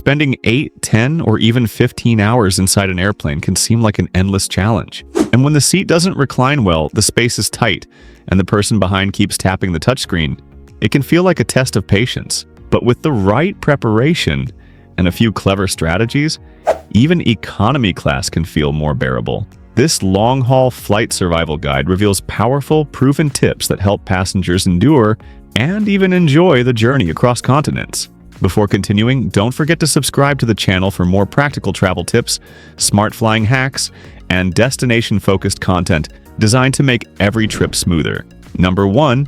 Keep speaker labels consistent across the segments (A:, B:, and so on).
A: Spending 8, 10, or even 15 hours inside an airplane can seem like an endless challenge. And when the seat doesn't recline well, the space is tight, and the person behind keeps tapping the touchscreen, it can feel like a test of patience. But with the right preparation and a few clever strategies, even economy class can feel more bearable. This long-haul flight survival guide reveals powerful, proven tips that help passengers endure and even enjoy the journey across continents. Before continuing, don't forget to subscribe to the channel for more practical travel tips, smart flying hacks, and destination-focused content designed to make every trip smoother. Number 1.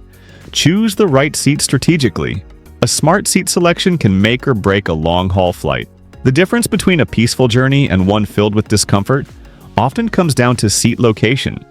A: Choose the right seat strategically. A smart seat selection can make or break a long-haul flight. The difference between a peaceful journey and one filled with discomfort often comes down to seat location.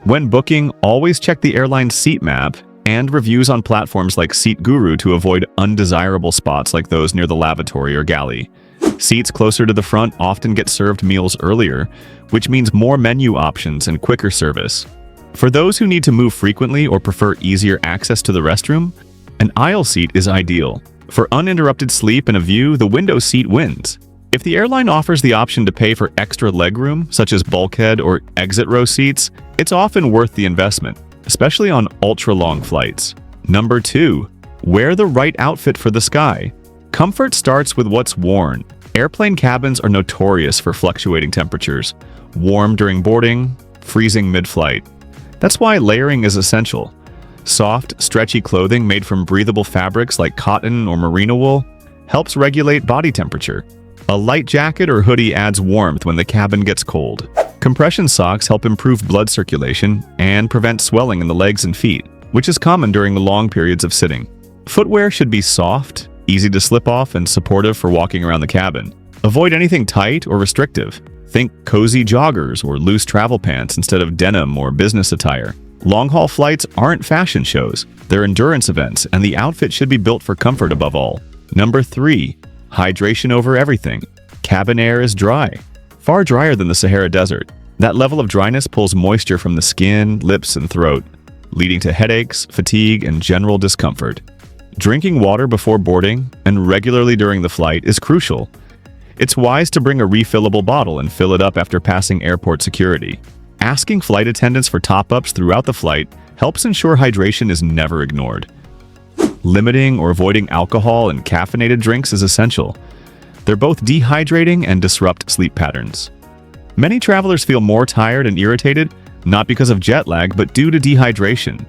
A: When booking, always check the airline's seat map and reviews on platforms like Seat Guru to avoid undesirable spots like those near the lavatory or galley. Seats closer to the front often get served meals earlier, which means more menu options and quicker service. For those who need to move frequently or prefer easier access to the restroom, an aisle seat is ideal. For uninterrupted sleep and a view, the window seat wins. If the airline offers the option to pay for extra legroom, such as bulkhead or exit row seats, it's often worth the investment, especially on ultra-long flights. Number 2. Wear the right outfit for the sky. Comfort starts with what's worn. Airplane cabins are notorious for fluctuating temperatures, warm during boarding, freezing mid-flight. That's why layering is essential. Soft, stretchy clothing made from breathable fabrics like cotton or merino wool helps regulate body temperature. A light jacket or hoodie adds warmth when the cabin gets cold. Compression socks help improve blood circulation and prevent swelling in the legs and feet, which is common during the long periods of sitting. Footwear should be soft, easy to slip off, and supportive for walking around the cabin. Avoid anything tight or restrictive. Think cozy joggers or loose travel pants instead of denim or business attire. Long-haul flights aren't fashion shows, they're endurance events, and the outfit should be built for comfort above all. Number 3. Hydration over everything. Cabin air is dry, far drier than the Sahara Desert. That level of dryness pulls moisture from the skin, lips, and throat, leading to headaches, fatigue, and general discomfort. Drinking water before boarding and regularly during the flight is crucial. It's wise to bring a refillable bottle and fill it up after passing airport security. Asking flight attendants for top-ups throughout the flight helps ensure hydration is never ignored. Limiting or avoiding alcohol and caffeinated drinks is essential. They're both dehydrating and disrupt sleep patterns. Many travelers feel more tired and irritated, not because of jet lag, but due to dehydration.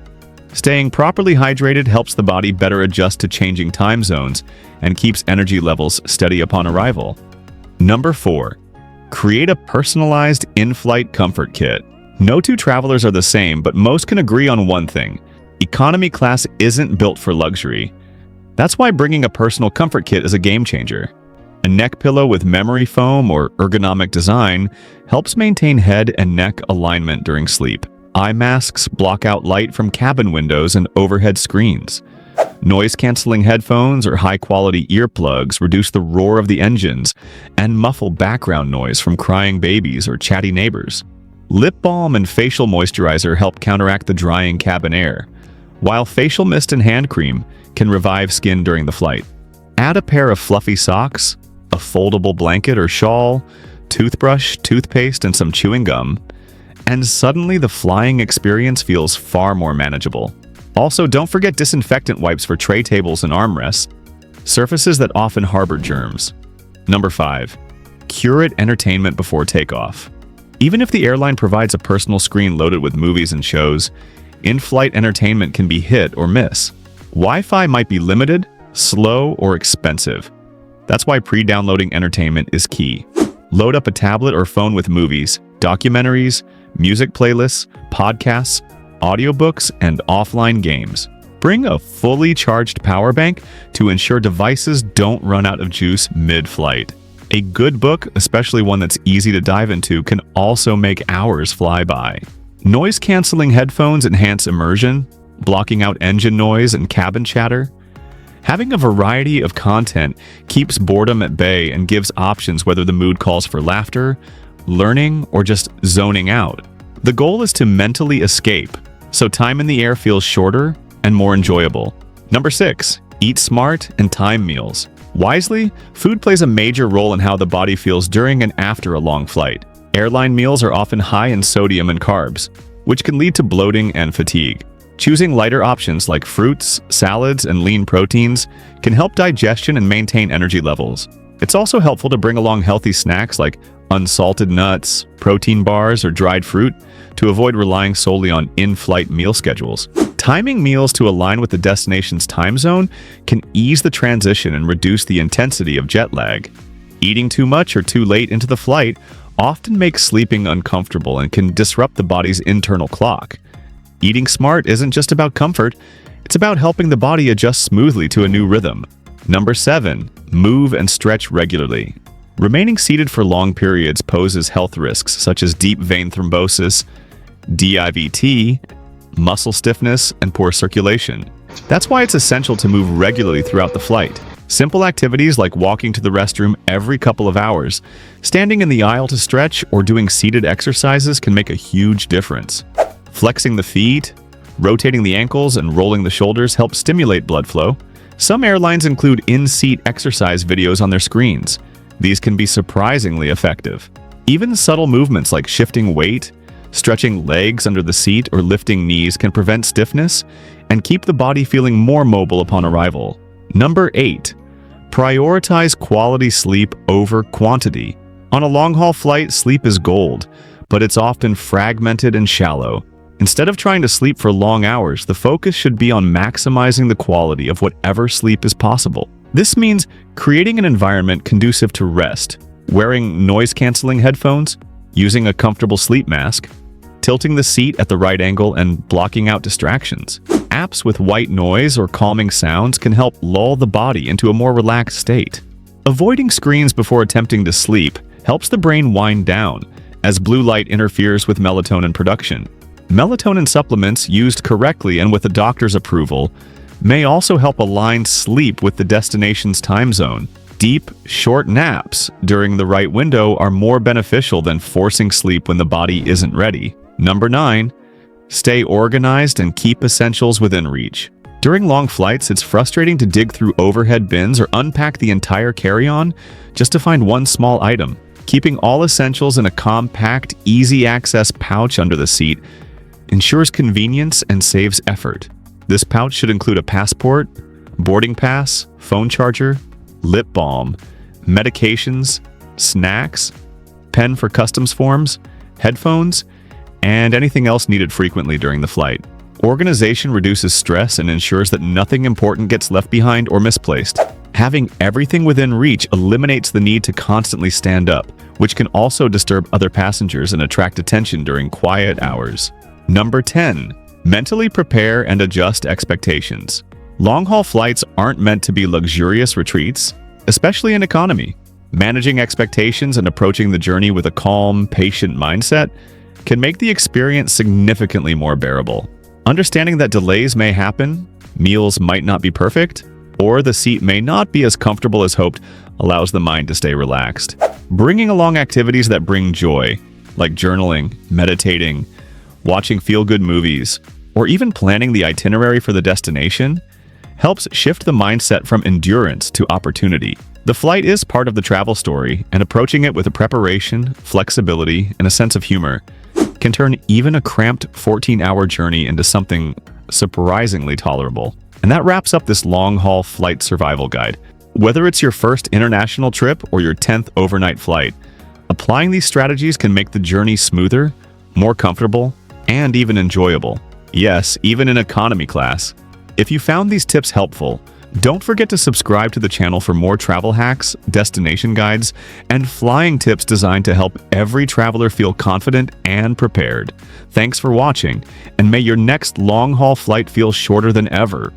A: Staying properly hydrated helps the body better adjust to changing time zones and keeps energy levels steady upon arrival. Number 4. Create a personalized in-flight comfort kit. No two travelers are the same, but most can agree on one thing. Economy class isn't built for luxury. That's why bringing a personal comfort kit is a game changer. A neck pillow with memory foam or ergonomic design helps maintain head and neck alignment during sleep. Eye masks block out light from cabin windows and overhead screens. Noise-canceling headphones or high-quality earplugs reduce the roar of the engines and muffle background noise from crying babies or chatty neighbors. Lip balm and facial moisturizer help counteract the drying cabin air, while facial mist and hand cream can revive skin during the flight. Add a pair of fluffy socks, a foldable blanket or shawl, toothbrush, toothpaste, and some chewing gum, and suddenly the flying experience feels far more manageable. Also, don't forget disinfectant wipes for tray tables and armrests, surfaces that often harbor germs. Number 5. Curate entertainment before takeoff. Even if the airline provides a personal screen loaded with movies and shows, in-flight entertainment can be hit or miss. Wi-Fi might be limited, slow, or expensive. That's why pre-downloading entertainment is key. Load up a tablet or phone with movies, documentaries, music playlists, podcasts, audiobooks, and offline games. Bring a fully charged power bank to ensure devices don't run out of juice mid-flight. A good book, especially one that's easy to dive into, can also make hours fly by. Noise-canceling headphones enhance immersion, blocking out engine noise and cabin chatter. Having a variety of content keeps boredom at bay and gives options whether the mood calls for laughter, learning, or just zoning out. The goal is to mentally escape, so time in the air feels shorter and more enjoyable. Number 6. Eat smart and time meals. Wisely, food plays a major role in how the body feels during and after a long flight. Airline meals are often high in sodium and carbs, which can lead to bloating and fatigue. Choosing lighter options like fruits, salads, and lean proteins can help digestion and maintain energy levels. It's also helpful to bring along healthy snacks like unsalted nuts, protein bars, or dried fruit to avoid relying solely on in-flight meal schedules. Timing meals to align with the destination's time zone can ease the transition and reduce the intensity of jet lag. Eating too much or too late into the flight often makes sleeping uncomfortable and can disrupt the body's internal clock. Eating smart isn't just about comfort, it's about helping the body adjust smoothly to a new rhythm. Number 7. Move and stretch regularly. Remaining seated for long periods poses health risks such as deep vein thrombosis, DIVT, muscle stiffness, and poor circulation. That's why it's essential to move regularly throughout the flight. Simple activities like walking to the restroom every couple of hours, standing in the aisle to stretch, or doing seated exercises can make a huge difference. Flexing the feet, rotating the ankles, and rolling the shoulders help stimulate blood flow. Some airlines include in-seat exercise videos on their screens. These can be surprisingly effective. Even subtle movements like shifting weight, stretching legs under the seat, or lifting knees can prevent stiffness and keep the body feeling more mobile upon arrival. Number 8. Prioritize quality sleep over quantity. On a long-haul flight, sleep is gold, but it's often fragmented and shallow. Instead of trying to sleep for long hours, the focus should be on maximizing the quality of whatever sleep is possible. This means creating an environment conducive to rest, wearing noise-canceling headphones, using a comfortable sleep mask, tilting the seat at the right angle, and blocking out distractions. Apps with white noise or calming sounds can help lull the body into a more relaxed state. Avoiding screens before attempting to sleep helps the brain wind down, as blue light interferes with melatonin production. Melatonin supplements used correctly and with a doctor's approval may also help align sleep with the destination's time zone. Deep, short naps during the right window are more beneficial than forcing sleep when the body isn't ready. Number 9. Stay organized and keep essentials within reach. During long flights, it's frustrating to dig through overhead bins or unpack the entire carry-on just to find one small item. Keeping all essentials in a compact, easy-access pouch under the seat ensures convenience and saves effort. This pouch should include a passport, boarding pass, phone charger, lip balm, medications, snacks, pen for customs forms, headphones, and anything else needed frequently during the flight. Organization reduces stress and ensures that nothing important gets left behind or misplaced. Having everything within reach eliminates the need to constantly stand up, which can also disturb other passengers and attract attention during quiet hours. Number 10. Mentally prepare and adjust expectations. Long-haul flights aren't meant to be luxurious retreats, especially in economy. Managing expectations and approaching the journey with a calm, patient mindset can make the experience significantly more bearable. Understanding that delays may happen, meals might not be perfect, or the seat may not be as comfortable as hoped allows the mind to stay relaxed. Bringing along activities that bring joy, like journaling, meditating, watching feel-good movies, or even planning the itinerary for the destination, helps shift the mindset from endurance to opportunity. The flight is part of the travel story, and approaching it with a preparation, flexibility, and a sense of humor can turn even a cramped 14-hour journey into something surprisingly tolerable. And that wraps up this long-haul flight survival guide. Whether it's your first international trip or your 10th overnight flight, applying these strategies can make the journey smoother, more comfortable, and even enjoyable. Yes, even in economy class. If you found these tips helpful, don't forget to subscribe to the channel for more travel hacks, destination guides, and flying tips designed to help every traveler feel confident and prepared. Thanks for watching, and may your next long-haul flight feel shorter than ever.